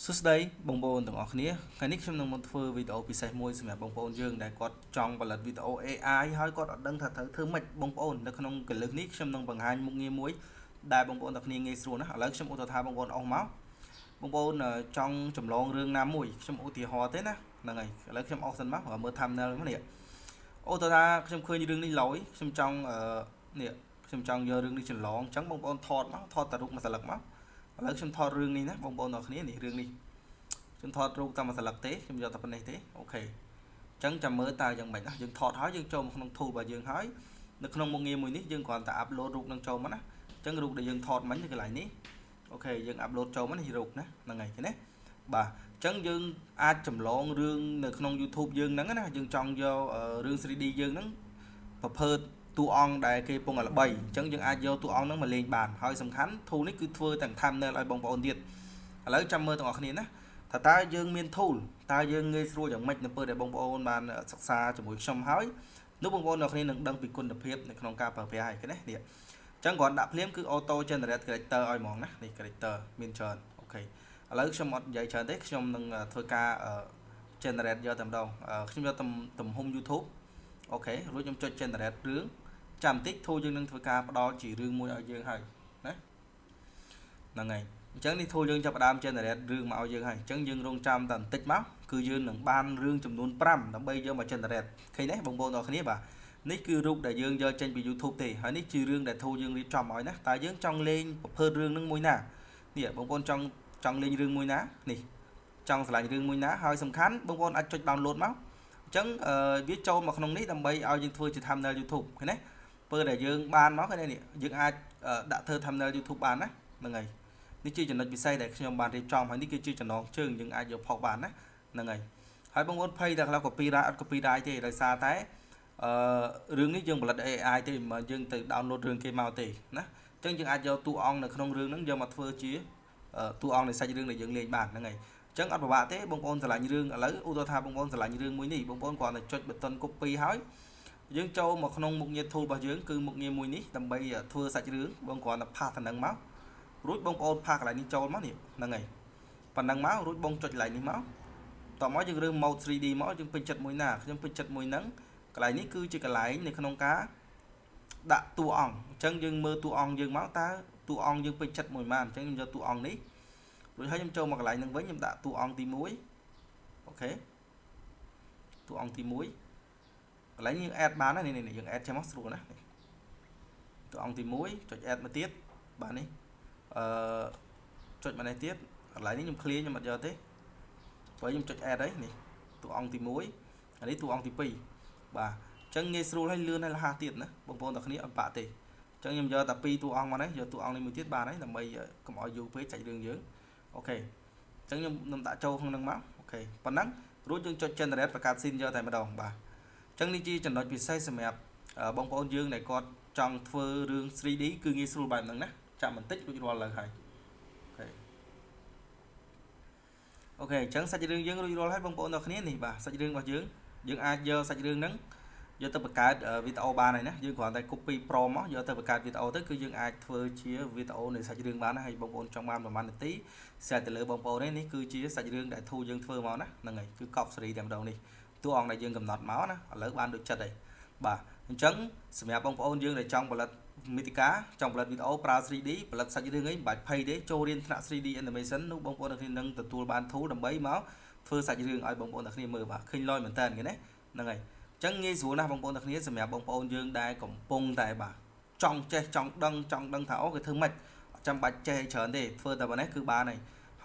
សួស្តីបងប្អូនទាំងអស់គ្នាថ្ងៃនេះខ្ញុំនឹងមកធ្វើវីដេអូពិសេសមួយសម្រាប់បងប្អូនយើងដែលគាត់ចង់ផលិតវីដេអូ AI ហើយគាត់អត់ដឹងថាត្រូវធ្វើម៉េចបងប្អូននៅក្នុងកលឹះនេះខ្ញុំនឹងបង្ហាញមុខងារមួយដែលបងប្អូនទាំងគ្នាងាយស្រួលណាស់ឥឡូវខ្ញុំឧទាហរណ៍បងប្អូនអស់មកបងប្អូនចង់ចម្លងរឿងណាមួយខ្ញុំឧទាហរណ៍ទេណាហ្នឹងហើយឥឡូវខ្ញុំអស់សិនមកមើល thumbnail មកនេះឧទាហរណ៍ខ្ញុំឃើញរឿងនេះឡើយខ្ញុំចង់នេះខ្ញុំចង់យករឿងនេះចម្លងអញ្ចឹងបងប្អូនថតមកថតតែរូបមួយស្លឹកមកឥឡូវខ្ញុំថតរឿងនេះណាបងប្អូនទាំងគ្នានេះរឿងនេះខ្ញុំថតរូបតាមមួយស្លឹកទេខ្ញុំយកតែប៉ុណ្ណេះទេអូខេអញ្ចឹងចាំមើលតើយ៉ាងម៉េចណាយើងថតហើយយើងចូលមកក្នុង tool របស់យើងហើយនៅក្នុងមុខងារមួយនេះយើងគ្រាន់តែ upload រូបនឹងចូលមកណាអញ្ចឹងរូបដែលយើងថតមិញនៅកន្លែងនេះអូខេយើង upload ចូលមកនេះរូបណាហ្នឹងហើយឃើញទេបាទអញ្ចឹងយើងអាចចម្លងរឿងនៅក្នុង YouTube យើងហ្នឹងណាយើងចង់យករឿង 3D យើងហ្នឹងប្រភេទតួអង្គដែលគេពងល្បីអញ្ចឹងយើងអាចយកតួអង្គហ្នឹងមកលេងបានហើយសំខាន់ tool នេះគឺធ្វើទាំង thumbnail ឲ្យបងប្អូនទៀតឥឡូវចាំមើលទាំងអស់គ្នាណាថាតើយើងមាន tool តើយើងងាយស្រួលយ៉ាងម៉េចនៅពេលដែលបងប្អូនបានសិក្សាជាមួយខ្ញុំហើយនោះបងប្អូនទាំងគ្នានឹងដឹងពីគុណភាពនៅក្នុងការប្រើប្រាស់ហើយនេះអញ្ចឹងគ្រាន់ដាក់ភ្លាមគឺ auto generate character ឲ្យហ្មងណានេះ character មានច្រើនអូខេឥឡូវខ្ញុំអត់និយាយច្រើនទេខ្ញុំនឹងធ្វើការ generate យកតែម្ដងខ្ញុំយកទំហំ YouTube អូខេរួចខ្ញុំចុច generate រឿងចាំបន្តិច tool យើងនឹងធ្វើការផ្ដល់ជារឿងមួយឲ្យយើងហើយណាហ្នឹងហើយអញ្ចឹងនេះ tool យើងចាប់ផ្ដើម generate រឿងមកឲ្យយើងហើយអញ្ចឹងយើងរងចាំតែបន្តិចមកគឺយើងនឹងបានរឿងចំនួន5ដើម្បីយកមក generate ឃើញទេបងប្អូនទាំងគ្នាបាទនេះគឺរូបដែលយើងយកចេញពី YouTube ទេហើយនេះជារឿងដែល tool យើងរៀបចំឲ្យណាតើយើងចង់លេងប្រភេទរឿងនឹងមួយណានេះបងប្អូនចង់លេងរឿងមួយណានេះចង់ឆ្លាញ់រឿងមួយណាហើយសំខាន់បងប្អូនអាចចុច download មកអញ្ចឹងវាចូលមកក្នុងនេះដើម្បីឲ្យយើងធ្វើជា thumbnail YouTube ឃើញទេពេលដែលយើងបានមកឃើញទេនេះយើងអាចដាក់ធ្វើ thumbnail YouTube បានណាហ្នឹងហើយនេះជាចំណុចពិសេសដែលខ្ញុំបានរៀបចំហើយនេះគឺជាចំណងជើងយើងអាចយកផុសបានណាហ្នឹងហើយបងប្អូនភ័យតែខ្លះ copyright អត់ copyright ទេដោយសារតែរឿងនេះយើងផលិត AI ទេមិនយើងទៅ download រឿងគេមកទេណាអញ្ចឹងយើងអាចយកតួអង្គនៅក្នុងរឿងហ្នឹងយកមកធ្វើជាតួអង្គនៃសាច់រឿងដែលយើងលេងបានហ្នឹងហើយអញ្ចឹងអត់ពិបាកទេបងប្អូនឆ្លាញ់រឿងឥឡូវឧទាហរណ៍ថាបងប្អូនឆ្លាញ់រឿងមួយនេះបងប្អូនគ្រាន់តែចុច button copy ហើយយើងចូលមកក្នុងមុខងារ tool របស់យើងគឺមុខងារមួយនេះដើម្បីធ្វើសាច់រឿងបងគ្រាន់តែផាសទៅនឹងមករួចបងប្អូនផាសកន្លែងនេះចូលមកនេះហ្នឹងហើយប៉ុណ្ណឹងមករួចបងចុចកន្លែងនេះមកតោះមកយើងរើស mode 3D មកយើងពេញចិត្តមួយណាខ្ញុំពេញចិត្តមួយហ្នឹងកន្លែងនេះគឺជាកន្លែងនៅក្នុងការដាក់តួអង្គអញ្ចឹងយើងមើលតួអង្គយើងមកតើតួអង្គយើងពេញចិត្តមួយម៉ានអញ្ចឹងខ្ញុំយកតួអង្គនេះរួចហើយខ្ញុំចូលមកកន្លែងហ្នឹងវិញខ្ញុំដាក់តួអង្គទី1អូខេតួអង្គទី1កន្លែងនេះយើង add បានណានេះយើង add ចាំមកស្រួលណាតួអង្គទី1ចុច add មកទៀតបាទនេះចុចមកនេះទៀតកន្លែងនេះខ្ញុំ clear ខ្ញុំអត់យកទេបើខ្ញុំចុច add ហើយនេះតួអង្គទី1អានេះតួអង្គទី2បាទអញ្ចឹងងាយស្រួលហើយលឿនហើយរហ័សទៀតណាបងប្អូនទាំងគ្នាអត់បាក់ទេអញ្ចឹងខ្ញុំយកតែ2តួអង្គមកនេះយកតួអង្គនេះមួយទៀតបានហើយដើម្បីកុំឲ្យយូរពេកសាច់រឿងយើងអូខេអញ្ចឹងខ្ញុំនឹងដាក់ចូលក្នុងហ្នឹងមកអូខេប៉ុណ្ណឹងរួចយើងចុច generate បង្កើត scene យកតែម្ដងបាទអញ្ចឹងនេះជាចំណុចពិសេសសម្រាប់បងប្អូនយើងដែលគាត់ចង់ធ្វើរឿង 3D គឺងាយស្រួលបែបហ្នឹងណាចាំបន្តិចរួចរាល់លើហើយអូខេអញ្ចឹងសាច់រឿងយើងរួចរាល់ហើយបងប្អូនទាំងគ្នានេះបាទសាច់រឿងរបស់យើងអាចយកសាច់រឿងហ្នឹងយកទៅបង្កើតវីដេអូបានហើយណាយើងគ្រាន់តែ copy prompt មកយកទៅបង្កើតវីដេអូទៅគឺយើងអាចធ្វើជាវីដេអូនៃសាច់រឿងបានហើយបងប្អូនចង់បានប្រហែលនាទី share ទៅលើបងប្អូននេះគឺជាសាច់រឿងដែលធូរយើងធ្វើមកណាហ្នឹងហើយគឺ copy សេរីតែម្ដងនេះតួអង្គដែលយើងកំណត់មកណាឥឡូវបានដូចចិត្តហើយបាទអញ្ចឹងសម្រាប់បងប្អូនយើងដែលចង់ផលិតមាតិកាចង់ផលិតវីដេអូប្រើ 3D ផលិតសាច់រឿងអីមិនបាច់ភ័យទេចូលរៀនថ្នាក់ 3D animation នោះបងប្អូនទាំងគ្នានឹងទទួលបាន tool ដើម្បីមកធ្វើសាច់រឿងឲ្យបងប្អូនទាំងគ្នាមើលបាទឃើញលយមែនតើគេណាហ្នឹងហើយអញ្ចឹងងាយស្រួលណាស់បងប្អូនទាំងគ្នាសម្រាប់បងប្អូនយើងដែលកំពុងតែបាទចង់ចេះចង់ដឹងថាអូគេធ្វើម៉េចអត់ចាំបាច់ចេះច្រើនទេធ្វើតែប៉ុណ្ណេះគឺបាន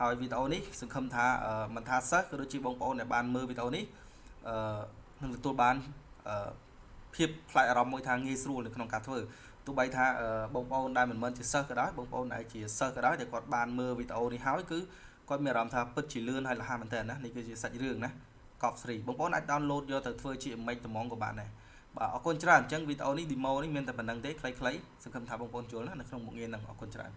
ហើយវីដេអូនេះសង្ឃឹមថាមិនថាសិស្សក៏ដូចជាបងប្អូនដែលបានមើលវីដេអូនេះនឹងទទួលបានភាពផ្លែកអារម្មណ៍មួយថាងាយស្រួលនៅក្នុងការធ្វើទោះបីថាបងប្អូនដែលមិនមែនជាសិស្សក៏ដោយបងប្អូនដែលជាសិស្សក៏ដោយតែគាត់បានមើលវីដេអូនេះហើយគឺគាត់មានអារម្មណ៍ថាពិតជាលឿនហើយរហ័សមែនតើណានេះគឺជាសាច់រឿងណាកប់3បងប្អូនអាច download យកទៅធ្វើជា image ត្មងក៏បានដែរបាទអរគុណច្រើនអញ្ចឹងវីដេអូនេះ demo នេះមានតែប៉ុណ្្នឹងទេខ្លីៗសង្ឃឹមថាបងប្អូនយល់ណានៅក្នុងមុខងារហ្នឹងអរគុណច្រើន